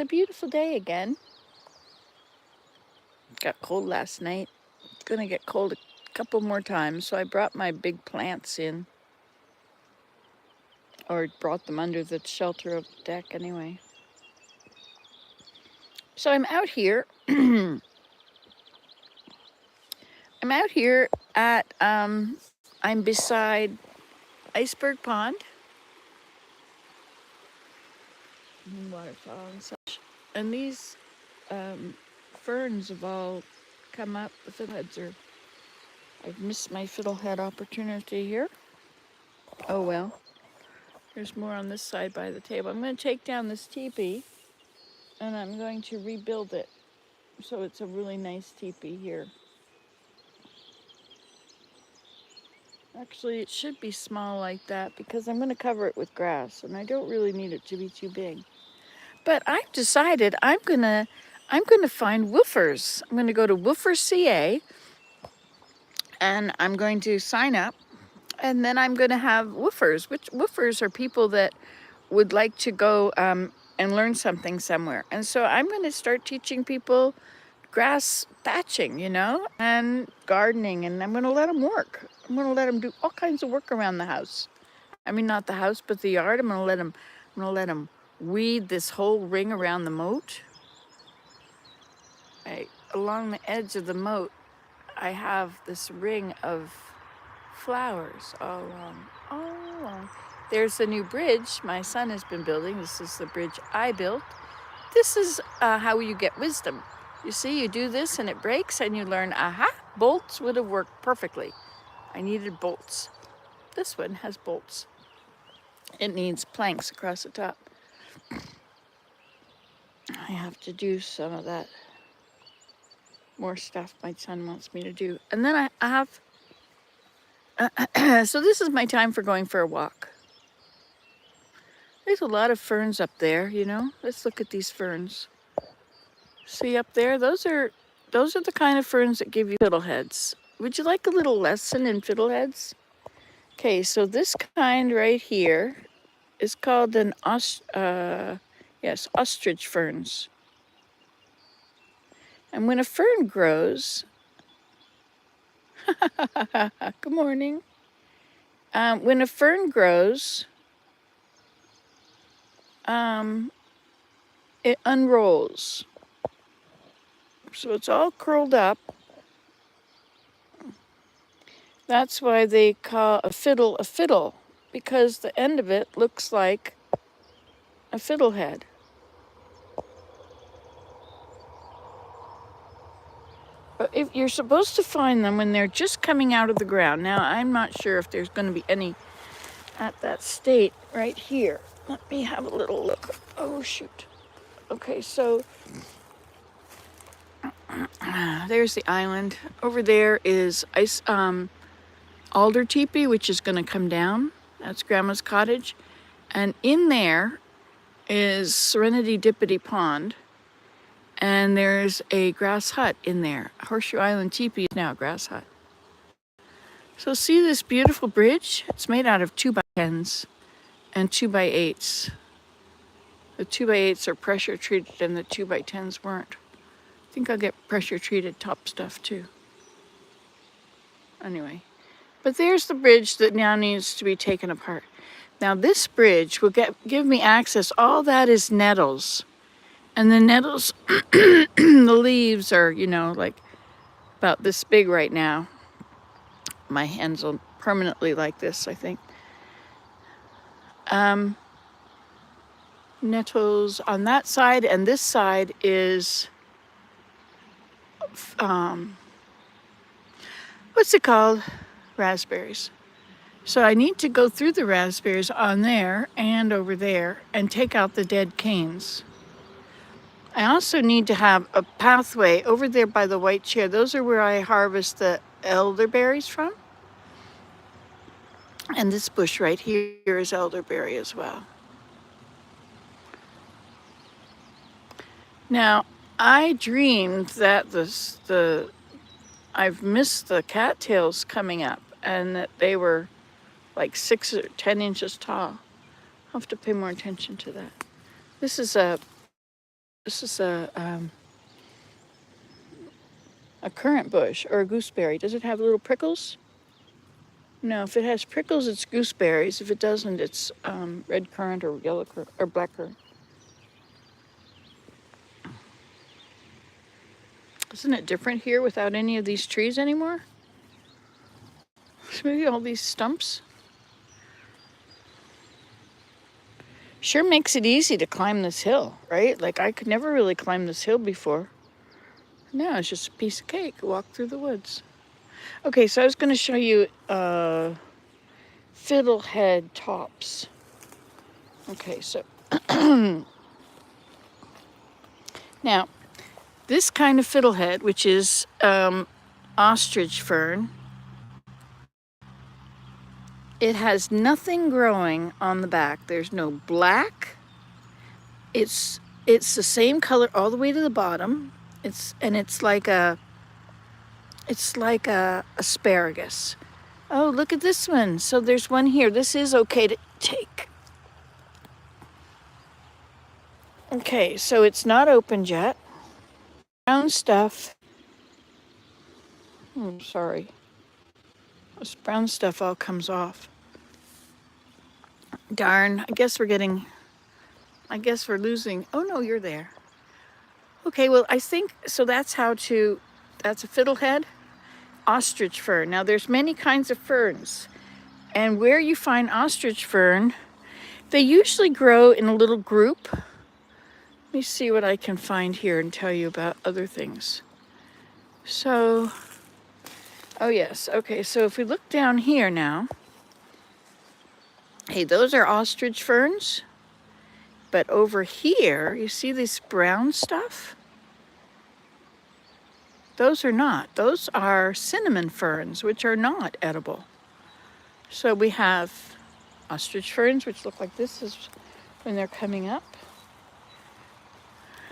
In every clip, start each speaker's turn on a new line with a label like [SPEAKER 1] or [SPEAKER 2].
[SPEAKER 1] a beautiful day again. Got cold last night. It's gonna get cold a couple more times, so I brought my big plants in, or brought them under the shelter of the deck anyway. So I'm out here. I'm out here at, I'm beside Iceberg Pond, waterfall and such. And these ferns have all come up. The fiddleheads are, I've missed my fiddlehead opportunity here. Oh well. There's more on this side by the table. I'm going to take down this teepee and I'm going to rebuild it so it's a really nice teepee here. Actually, it should be small like that because I'm going to cover it with grass and I don't really need it to be too big. But I've decided I'm going to find woofers. I'm going to go to Woofer CA and I'm going to sign up, and then I'm going to have woofers, which woofers are people that would like to go and learn something somewhere. And so I'm going to start teaching people grass thatching, and gardening, and I'm going to let them work. I'm going to let them do all kinds of work around the house. I mean, not the house, but the yard. I'm going to let them weed this whole ring around the moat. Along the edge of the moat, I have this ring of flowers all along. There's a new bridge my son has been building. This is the bridge I built. This is how you get wisdom. You see, you do this and it breaks and you learn, aha, bolts would have worked perfectly. I needed bolts. This one has bolts. It needs planks across the top. I have to do some of that more stuff my son wants me to do. And then I have, so this is my time for going for a walk. There's a lot of ferns up there, Let's look at these ferns. See up there? Those are the kind of ferns that give you fiddleheads. Would you like a little lesson in fiddleheads? Okay, so this kind right here is called an ostrich ferns. And when a fern grows, good morning. When a fern grows, it unrolls. So it's all curled up. That's why they call a fiddle, because the end of it looks like a fiddlehead. But if you're supposed to find them when they're just coming out of the ground. Now, I'm not sure if there's going to be any at that state right here. Let me have a little look. Oh, shoot. Okay, so there's the island. Over there is alder teepee, which is going to come down. That's Grandma's cottage. And in there is Serenity Dippity Pond. And there's a grass hut in there. Horseshoe Island teepee is now a grass hut. So see this beautiful bridge? It's made out of 2x10s and 2x8s. The 2x8s are pressure treated and the 2x10s weren't. I think I'll get pressure treated top stuff too. Anyway, but there's the bridge that now needs to be taken apart. Now this bridge will give me access. All that is nettles. And the nettles, the leaves are, like about this big right now. My hands will permanently like this, I think. Nettles on that side, and this side is, what's it called? Raspberries. So I need to go through the raspberries on there and over there and take out the dead canes. I also need to have a pathway over there by the white chair. Those are where I harvest the elderberries from. And this bush right here is elderberry as well. Now, I dreamed that I've missed the cattails coming up and that they were like 6 or 10 inches tall. I'll have to pay more attention to that. This is a This is a currant bush or a gooseberry. Does it have little prickles? No, if it has prickles, it's gooseberries. If it doesn't, it's red currant or yellow currant or black currant. Isn't it different here without any of these trees anymore? Maybe all these stumps. Sure makes it easy to climb this hill, right? Like I could never really climb this hill before. No, it's just a piece of cake. Walk through the woods. Okay, so I was going to show you fiddlehead tops. Okay, so now this kind of fiddlehead, which is ostrich fern, it has nothing growing on the back. There's no black. It's the same color all the way to the bottom. It's like a asparagus. Oh, look at this one. So there's one here. This is okay to take. Okay, so it's not opened yet. Brown stuff. Sorry. This brown stuff all comes off. Darn, I guess we're losing. Oh no, you're there. Okay, well, I think, so that's a fiddlehead ostrich fern. Now there's many kinds of ferns, and where you find ostrich fern, they usually grow in a little group. Let me see what I can find here and tell you about other things. So, oh yes, okay, so if we look down here now, hey, those are ostrich ferns. But over here, you see this brown stuff? Those are not. Those are cinnamon ferns, which are not edible. So we have ostrich ferns, which look like this is when they're coming up.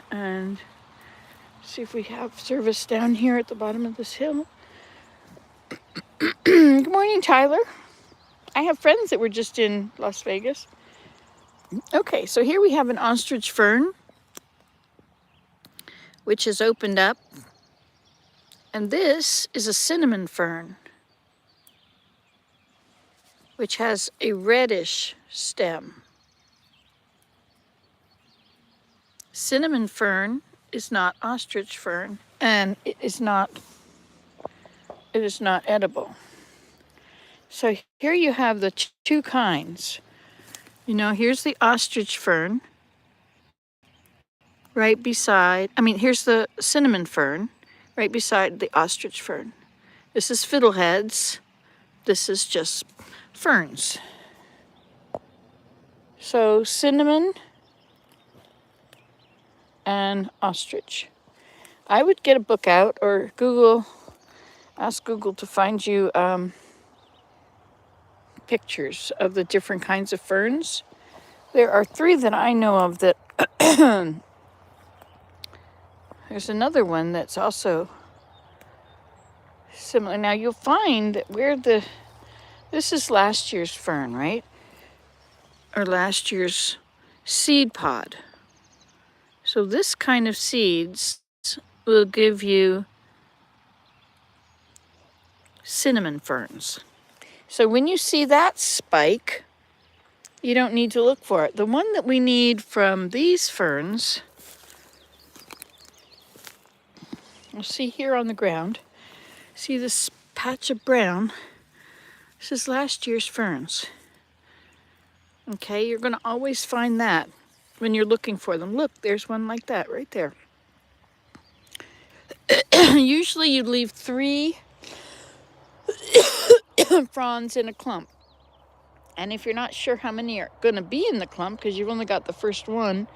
[SPEAKER 1] And see if we have service down here at the bottom of this hill. Good morning, Tyler. I have friends that were just in Las Vegas. Okay, so here we have an ostrich fern, which has opened up. And this is a cinnamon fern, which has a reddish stem. Cinnamon fern is not ostrich fern, and it is not edible. So here you have the two kinds. You know, here's the ostrich fern right beside, here's the cinnamon fern right beside the ostrich fern. This is fiddleheads. This is just ferns. So cinnamon and ostrich. I would get a book out or ask Google to find you pictures of the different kinds of ferns. There are 3 that I know of that there's another one that's also similar. Now you'll find that this is last year's fern, right? Or last year's seed pod. So this kind of seeds will give you cinnamon ferns. So when you see that spike, you don't need to look for it. The one that we need from these ferns, you'll see here on the ground, see this patch of brown? This is last year's ferns. Okay, you're going to always find that when you're looking for them. Look, there's one like that right there. Usually you leave 3 fronds in a clump. And if you're not sure how many are going to be in the clump, because you've only got the first one,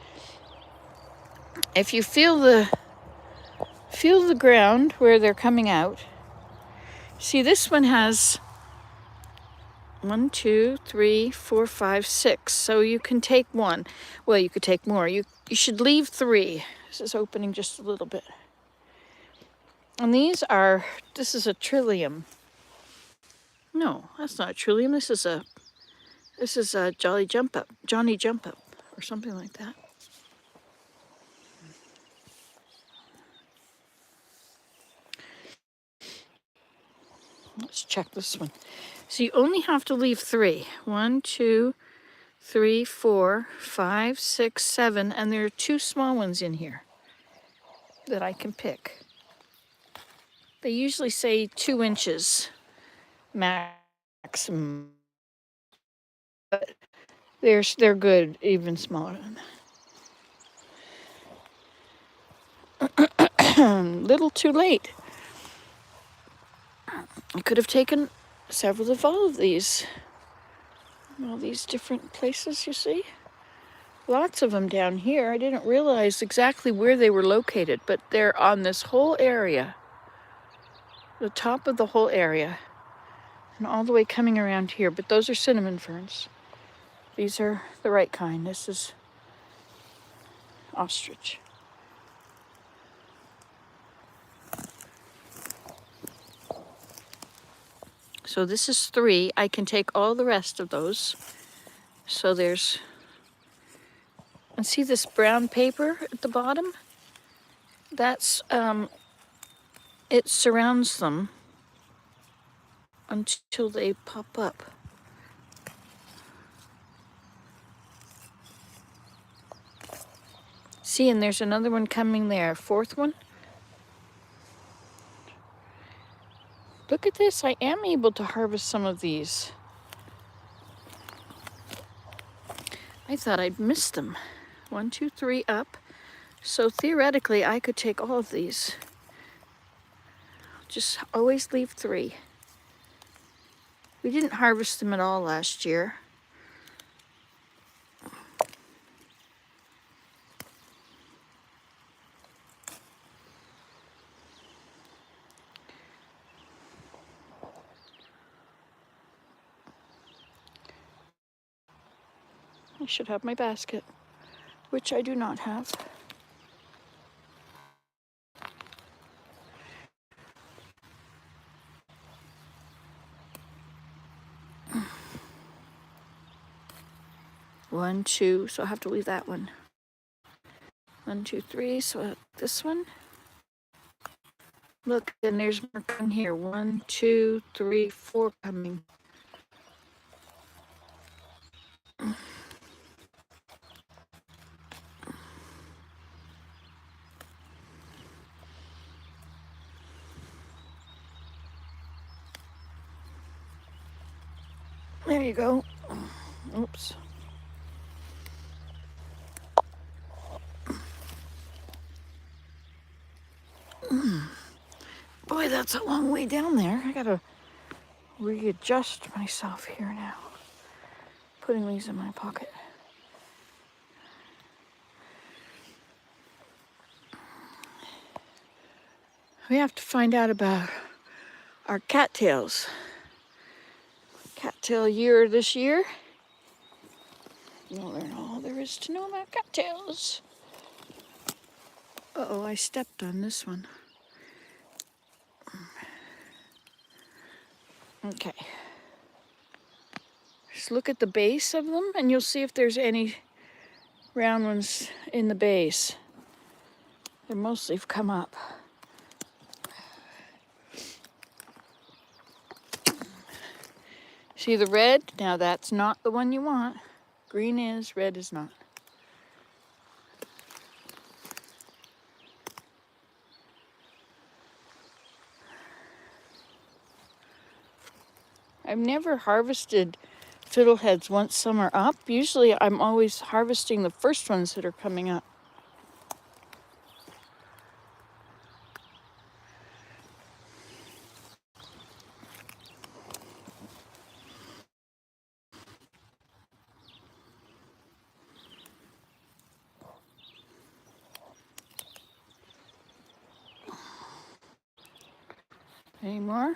[SPEAKER 1] if you feel the ground where they're coming out, see this one has 1, 2, 3, 4, 5, 6. So you can take 1. Well, you could take more. You should leave 3. This is opening just a little bit. And this is a trillium. No, that's not a trillium. This is a Johnny Jump Up or something like that. Let's check this one. So you only have to leave 3. 1, 2, 3, 4, 5, 6, 7, and there are 2 small ones in here that I can pick. They usually say 2 inches maximum, but they're good even smaller than that. Little too late. I could have taken several of all of these. All these different places, you see? Lots of them down here. I didn't realize exactly where they were located, but they're on this whole area. The top of the whole area. And all the way coming around here. But those are cinnamon ferns. These are the right kind. This is ostrich. So this is 3. I can take all the rest of those. So there's, and see this brown paper at the bottom? That's, it surrounds them until they pop up. See, and there's another one coming there, 4th one. Look at this, I am able to harvest some of these. I thought I'd missed them. 1, 2, 3 up. So theoretically, I could take all of these. Just always leave 3. We didn't harvest them at all last year. I should have my basket, which I do not have. One, 2, so I'll have to leave that one. 1, 2, 3, so this one. Look, and there's more coming here. 1, 2, 3, 4 coming. There you go. Oops. Boy, that's a long way down there. I gotta readjust myself here now. Putting these in my pocket. We have to find out about our cattails. Cattail year this year. We'll learn all there is to know about cattails. Uh-oh, I stepped on this one. Okay. Just look at the base of them and you'll see if there's any round ones in the base. They mostly have come up. See the red? Now that's not the one you want. Green is, red is not. I've never harvested fiddleheads once some are up. Usually I'm always harvesting the first ones that are coming up. Any more?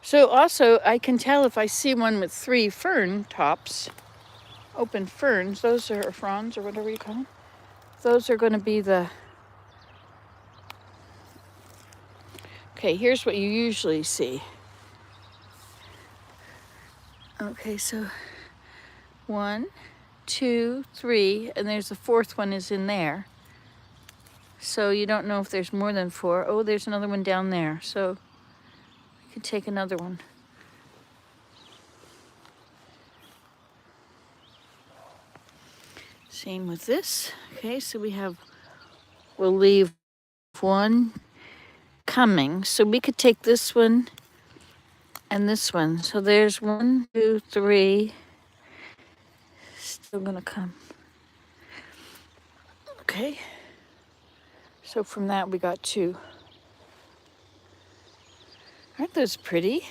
[SPEAKER 1] So also I can tell if I see one with 3 fern tops, open ferns, those are fronds or whatever you call them. Those are going to be the... Okay, here's what you usually see. Okay, so 1, 2, 3, and there's the 4th one is in there. So you don't know if there's more than 4. Oh, there's another one down there. So we could take another one. Same with this. Okay, so we'll leave one coming. So we could take this one and this one. So there's 1, 2, 3. Still gonna come. Okay. So from that we got 2. Aren't those pretty?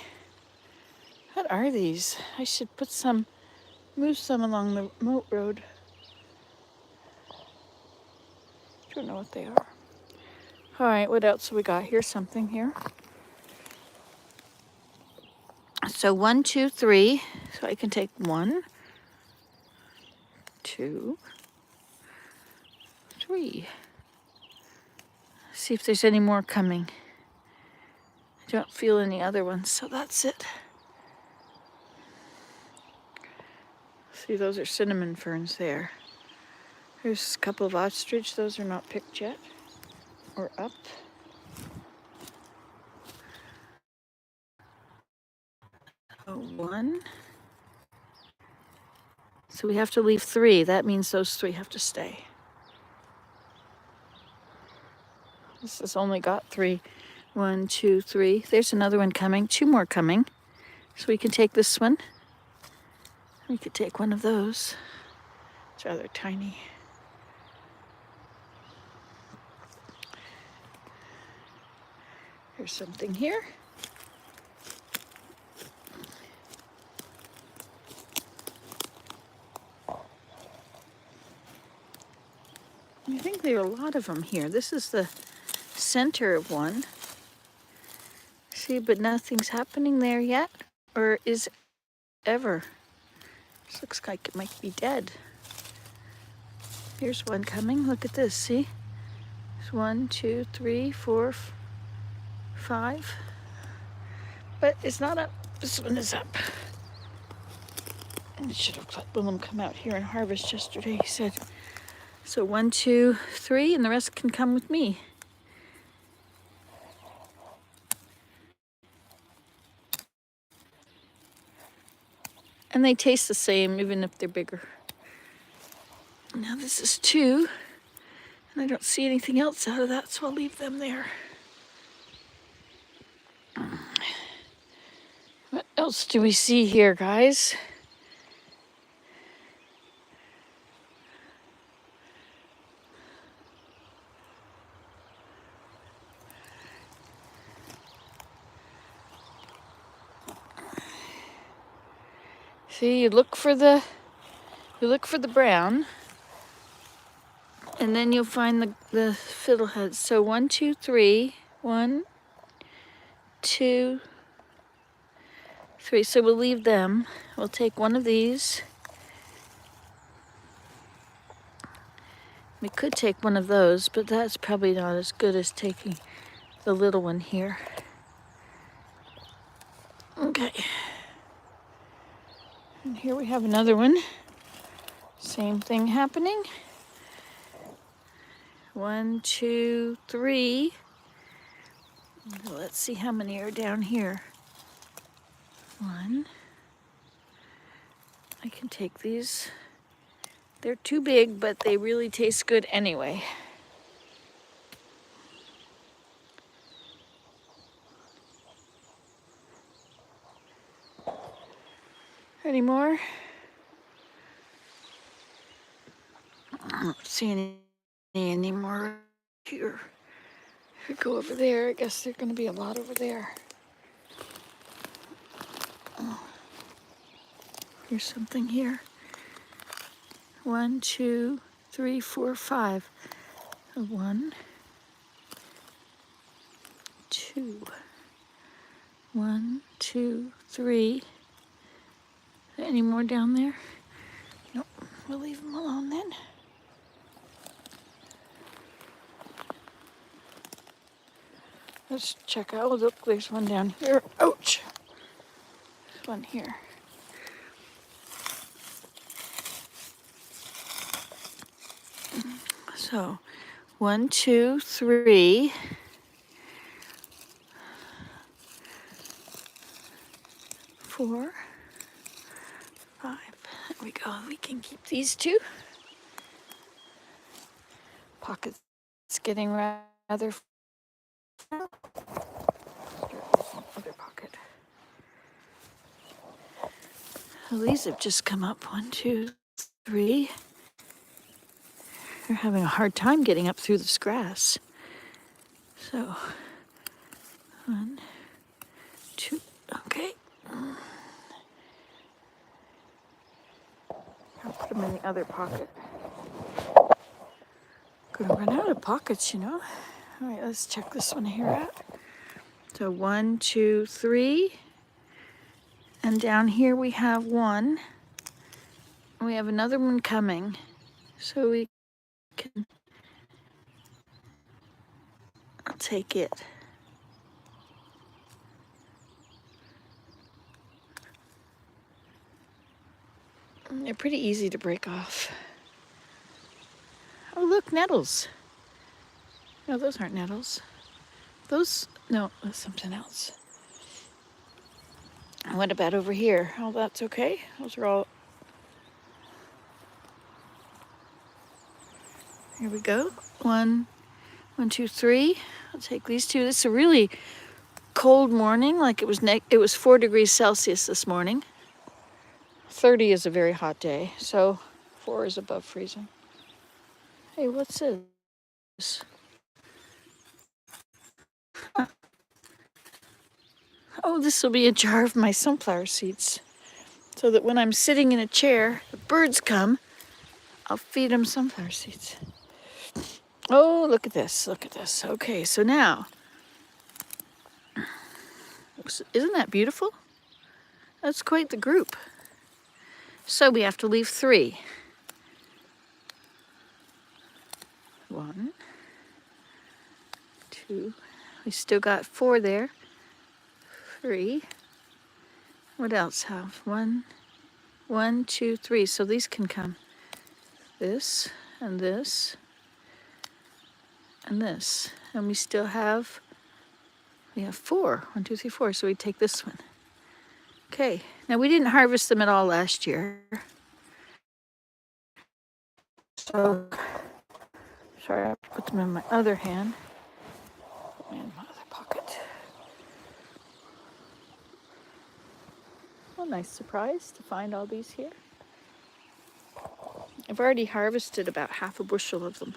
[SPEAKER 1] What are these? I should move some along the moat road. Don't know what they are. All right, what else have we got? Here's something here. So 1, 2, 3. So I can take 1, 2, 3. See if there's any more coming. I don't feel any other ones, so that's it. See, those are cinnamon ferns there. There's a couple of ostrich. Those are not picked yet or up. Oh, 1. So we have to leave 3. That means those 3 have to stay. This has only got 3. 1, 2, 3. There's another one coming. 2 more coming. So we can take this one. We could take one of those. It's rather tiny. There's something here. I think there are a lot of them here. This is the center of one. See, but nothing's happening there yet, or is ever. This looks like it might be dead. Here's one coming. Look at this, see? There's 1, 2, 3, 4, 5. But it's not up. This one is up. And it should have let them come out here and harvest yesterday, he said. So 1, 2, 3, and the rest can come with me. And they taste the same, even if they're bigger. Now this is 2, and I don't see anything else out of that, so I'll leave them there. What else do we see here, guys? See, you look for the brown, and then you'll find the fiddleheads. So 1, 2, 3. 1, 2, 3. So we'll leave them. We'll take one of these. We could take one of those, but that's probably not as good as taking the little one here. Okay. And here we have another one. Same thing happening. 1, 2, 3. Let's see how many are down here. 1. I can take these. They're too big, but they really taste good anyway. Any more? I don't see any more here. If we go over there, I guess there's going to be a lot over there. Oh. Here's something here. 1, 2, 3, 4, 5. 1, 2. 1, 2, 3. Any more down there? Nope. We'll leave them alone then. Let's check out. Look, there's one down here. Ouch! There's one here. So 1, 2, 3. 4, 5. There we go. We can keep these two. Pocket's getting rather full. Other pocket. Well, these have just come up. 1, 2, 3. They're having a hard time getting up through this grass. So, 1, 2. Okay. I'll put them in the other pocket. Gonna run out of pockets, you know. All right, let's check this one here out. So 1, 2, 3. And down here we have 1. And we have another one coming. So we can, I'll take it. They're pretty easy to break off. Oh, look, nettles. No, those aren't nettles. Those, no, that's something else. What about over here? Oh, that's okay. Those are all. Here we go. 1, 1, 2, 3. I'll take these two. This is a really cold morning. Like it was 4 degrees Celsius this morning. 30 is a very hot day, so 4 is above freezing. Hey, what's this? Oh, this will be a jar of my sunflower seeds. So that when I'm sitting in a chair, the birds come, I'll feed them sunflower seeds. Oh, look at this, look at this. Okay, so now, isn't that beautiful? That's quite the group. So we have to leave 3. 1, 2, we still got 4 there. 3. What else have? 1, 1, 2, 3. So these can come. This and this and this. And we still have, we have 4. 1, 2, 3, 4. So we take this one. Okay. Now we didn't harvest them at all last year. So, sorry, I put them in my other hand. Put them in my other pocket. Well, nice surprise to find all these here. I've already harvested about half a bushel of them.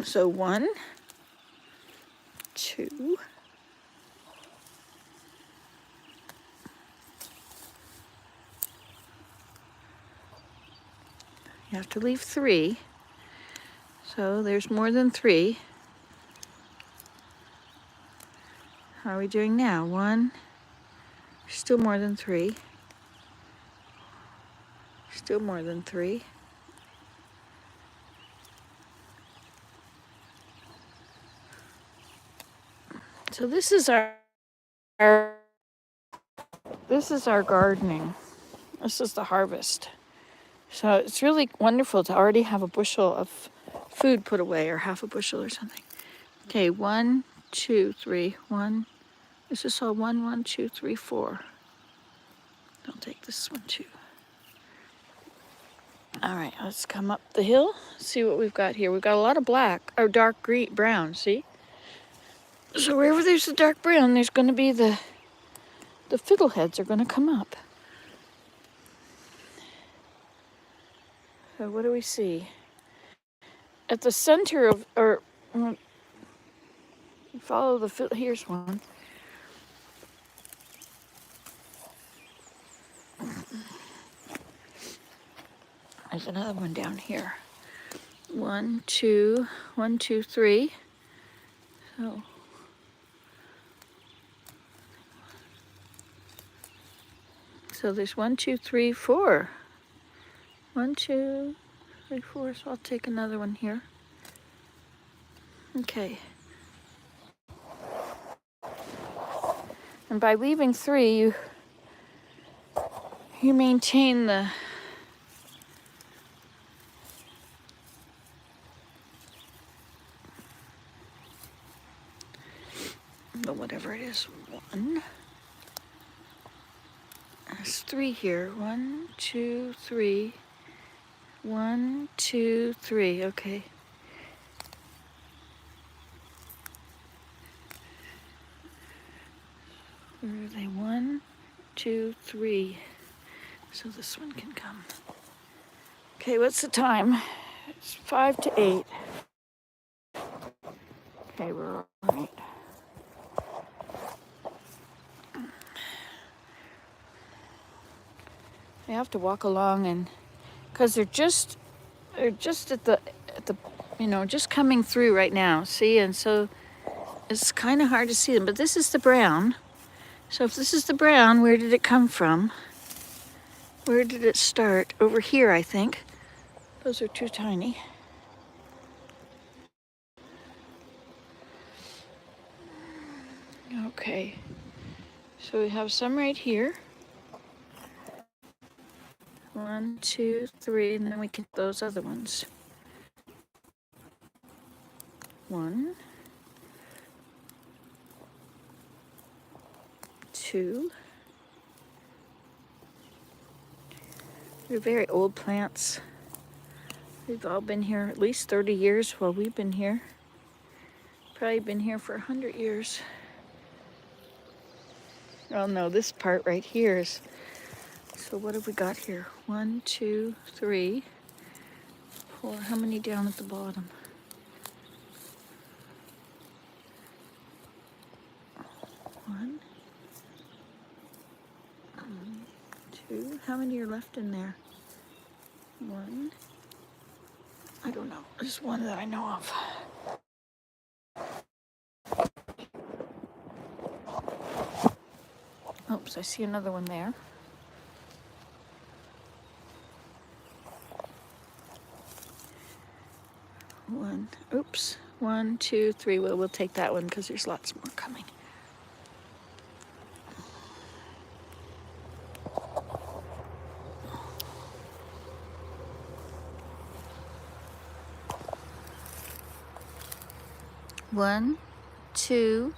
[SPEAKER 1] So 1, 2, you have to leave 3. So there's more than 3. How are we doing now? 1, still more than 3. Still more than 3. So this is our gardening. This is the harvest. So it's really wonderful to already have a bushel of food put away, or half a bushel or something. Okay, 1, 2, 3, 1. Is this all 1, 1, 2, 3, 4? I'll take this one too. All right, let's come up the hill, see what we've got here. We've got a lot of black, or dark green, brown, see? So wherever there's the dark brown, there's gonna be the fiddleheads are gonna come up. So what do we see? At the center of, or follow the, here's one. There's another one down here. 1, 2, 1, 2, 3. So there's 1, 2, 3, 4. 1, 2, 3, 4. So I'll take another one here. Okay. And by leaving 3, you maintain the the whatever it is. One. There's 3 here. 1, 2, 3. 1, 2, 3. Okay. Where are they? 1, 2, 3. So this one can come. Okay, what's the time? It's 5 to 8. Okay, we're all right. I have to walk along, and because they're just at the just coming through right now. See, and so it's kind of hard to see them. But this is the brown. So if this is the brown, where did it come from? Where did it start? Over here, I think. Those are too tiny. Okay. So we have some right here. 1, 2, 3, and then we can those other ones. 1, 2. They're very old plants. They've all been here at least 30 years while we've been here. Probably been here for 100 years. Oh no, this part right here is. So what have we got here? 1, 2, 3, 4. How many down at the bottom? 1, 2. How many are left in there? 1. I don't know. There's one that I know of. Oops, I see another one there. Oops. 1, 2, 3. Well, we'll take that one because there's lots more coming. One, 2,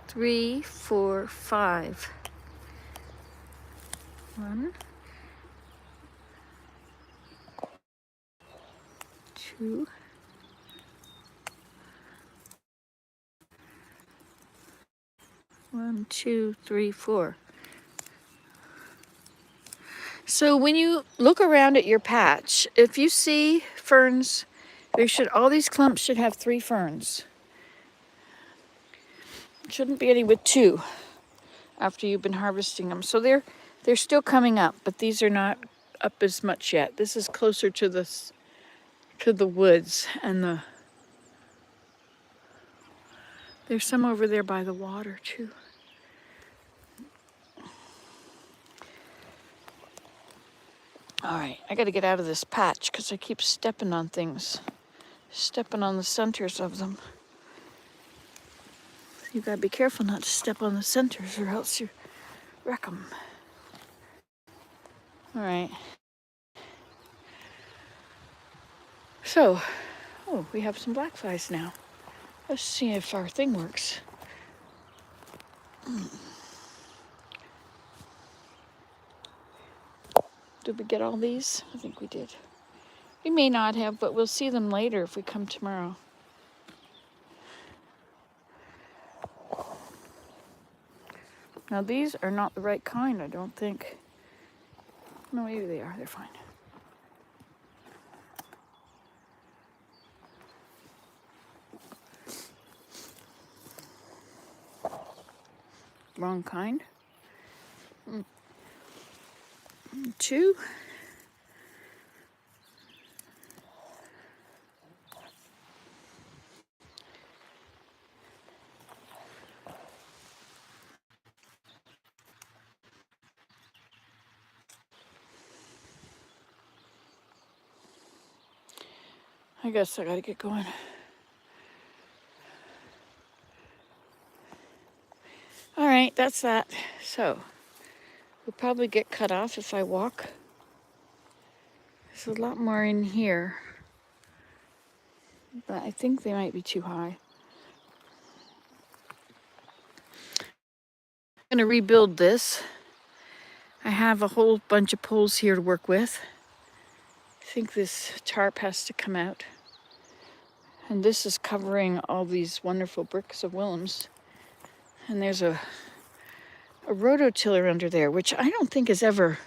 [SPEAKER 1] 3, 4, 5. 1, 2. 1, 2, 3, 4. So when you look around at your patch, if you see ferns, all these clumps should have 3 ferns. Shouldn't be any with 2 after you've been harvesting them. So they're still coming up, but these are not up as much yet. This is closer to the woods, and there's some over there by the water too. All right, I got to get out of this patch because I keep stepping on things, stepping on the centers of them. You got to be careful not to step on the centers or else you wreck them. All right. So, we have some black flies now. Let's see if our thing works. Did we get all these? I think we did. We may not have, but we'll see them later if we come tomorrow. Now these are not the right kind, I don't think. No, maybe they are. They're fine. Wrong kind. 2. I guess I gotta get going. All right, that's that. So, we'll probably get cut off if I walk. There's a lot more in here, but I think they might be too high. going to rebuild this. I have a whole bunch of poles here to work with. I think this tarp has to come out. And this is covering all these wonderful bricks of Willems. And there's a rototiller under there, which I don't think has ever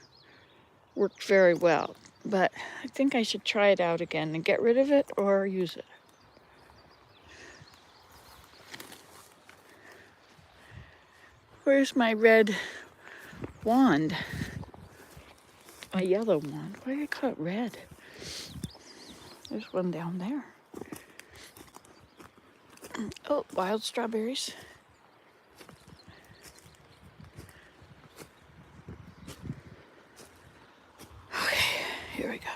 [SPEAKER 1] worked very well. But I think I should try it out again and get rid of it or use it. Where's my red wand? A yellow wand. Why do I call it red? There's one down there. Oh, wild strawberries. Okay, here we go.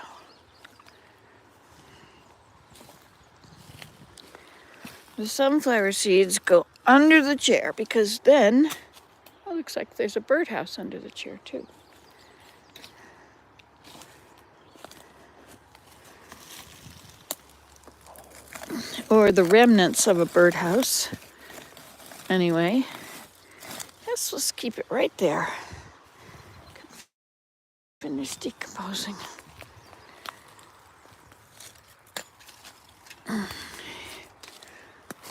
[SPEAKER 1] The sunflower seeds go under the chair because then, oh, looks like there's a birdhouse under the chair too. Or the remnants of a birdhouse. Anyway, let's keep it right there. Finish decomposing.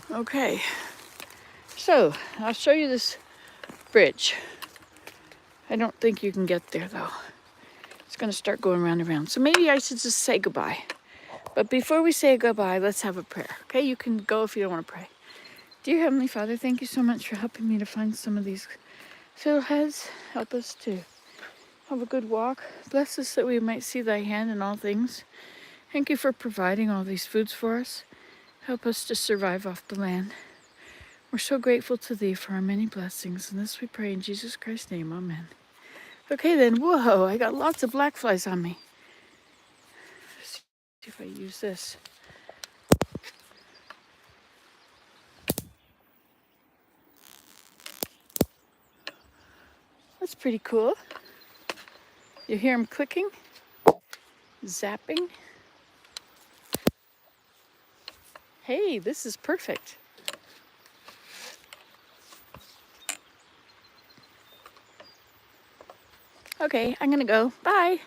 [SPEAKER 1] Okay, so I'll show you this bridge. I don't think you can get there though. It's gonna start going round and round. So maybe I should just say goodbye. But before we say goodbye, let's have a prayer. Okay, you can go if you don't want to pray. Dear Heavenly Father, thank you so much for helping me to find some of these fiddleheads. Help us to have a good walk. Bless us that we might see thy hand in all things. Thank you for providing all these foods for us. Help us to survive off the land. We're so grateful to thee for our many blessings. And this we pray in Jesus Christ's name. Amen. Okay then, whoa, I got lots of black flies on me. Let's see if I use this. That's pretty cool. You hear them clicking, zapping. Hey, this is perfect. Okay, I'm gonna go. Bye.